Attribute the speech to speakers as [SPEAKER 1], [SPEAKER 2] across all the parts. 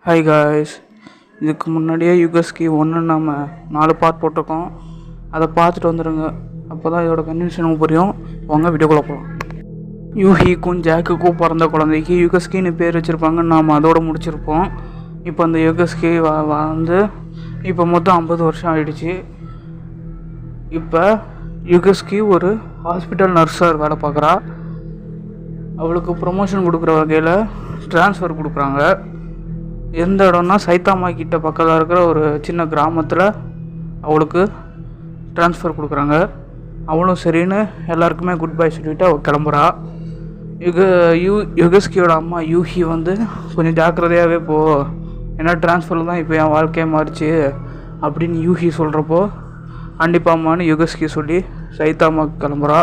[SPEAKER 1] Hi guys, இதுக்கு முன்னாடியே யுகஸ்கி 1 நம்ம 4 பார்ட் போட்டிருக்கோம். அதை பார்த்துட்டு வந்துடுங்க. அப்போ தான் இதோட கன்வென்ஷனுக்கு புரியும். வாங்க வீடியோக்குள்ளே போகலாம். யூஹிக்கும் ஜாக்குக்கும் பிறந்த குழந்தைக்கு யுகஸ்கின்னு பேர் வச்சுருப்பாங்க. நாம் அதோடு முடிச்சிருப்போம். இப்போ அந்த யுகஸ்கி வந்து இப்போ மொத்தம் 50 வருஷம் ஆகிடுச்சு. இப்போ யுகஸ்கி ஒரு ஹாஸ்பிட்டல் நர்ஸாக வேலை பார்க்குறா. அவளுக்கு ப்ரொமோஷன் கொடுக்குற வகையில் ட்ரான்ஸ்ஃபர் கொடுக்குறாங்க. எந்த இடம்னா சைத்தாமா கிட்ட பக்கத்தில் இருக்கிற ஒரு சின்ன கிராமத்தில் அவளுக்கு ட்ரான்ஸ்ஃபர் கொடுக்குறாங்க. அவளும் சரின்னு எல்லாருக்குமே குட் பை சொல்லிவிட்டு அவள் கிளம்புறா. யுகஸ்கியோட அம்மா யூஹி வந்து கொஞ்சம் ஜாக்கிரதையாகவே போ, ஏன்னா ட்ரான்ஸ்ஃபரில் தான் இப்போ என் வாழ்க்கையை மாறிச்சு அப்படின்னு யூஹி சொல்கிறப்போ கண்டிப்பாம்மான்னு யுகஸ்கி சொல்லி சைத்தாமாவுக்கு கிளம்புறா.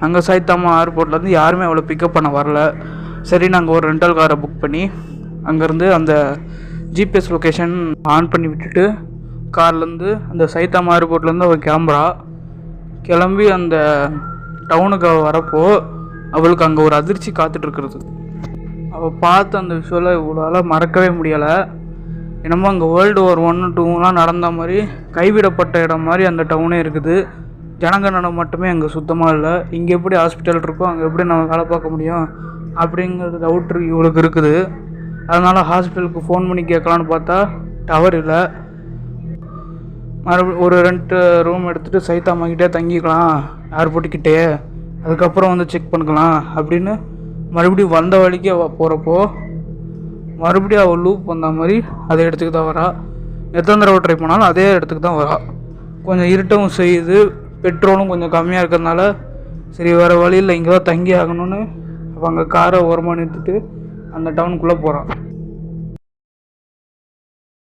[SPEAKER 1] அங்கே சைத்தாமா ஏர்போர்ட்லேருந்து யாருமே அவளை பிக்கப் பண்ண வரல. சரி, நாங்கள் ஒரு ரெண்டல் காரை புக் பண்ணி அங்கேருந்து அந்த ஜிபிஎஸ் லொக்கேஷன் ஆன் பண்ணி விட்டுட்டு கார்லேருந்து அந்த சைத்தாமா ஏர்போர்ட்லேருந்து அவள் கிளம்பி அந்த டவுனுக்கு வரப்போ அவளுக்கு அங்கே ஒரு அதிர்ச்சி காத்துட்ருக்கிறது. அவள் பார்த்து அந்த விஷுவலை இவ்வளோலாம் மறக்கவே முடியலை. என்னமோ அங்கே வேர்ல்டு வார் 1, 2 நடந்த மாதிரி கைவிடப்பட்ட இடம் மாதிரி அந்த டவுனே இருக்குது. ஜனகணனை மட்டுமே அங்கே சுத்தமாக இல்லை. இங்கே எப்படி ஹாஸ்பிட்டல் இருக்கோ அங்கே எப்படி நம்ம வேலை பார்க்க முடியும் அப்படிங்கிறது டவுட் இவளுக்கு இருக்குது. அதனால் ஹாஸ்பிட்டலுக்கு ஃபோன் பண்ணி கேட்கலான்னு பார்த்தா டவர் இல்லை. மறுபடியும் ஒரு 2 ரூம் எடுத்துகிட்டு சைத்தாமாக்கிட்டே தங்கிக்கலாம் ஏர்போர்ட்டுக்கிட்டே, அதுக்கப்புறம் வந்து செக் பண்ணிக்கலாம் அப்படின்னு மறுபடியும் வந்த வழிக்கு அவள் போகிறப்போ மறுபடியும் அவள் லூப் வந்த மாதிரி அதே இடத்துக்கு தான் வரா. எத்தனை தடவை ட்ரை பண்ணாலும் அதே இடத்துக்கு தான் வரா. கொஞ்சம் இருட்டவும் செய்யுது, பெட்ரோலும் கொஞ்சம் கம்மியாக இருக்கிறதுனால சரி வேறு வழியில் இங்கே தான் தங்கி ஆகணும்னு அவள் அங்கே காரை ஓரமாக நிறுத்திட்டு அந்த டவுனுக்குள்ளே போகிறான்.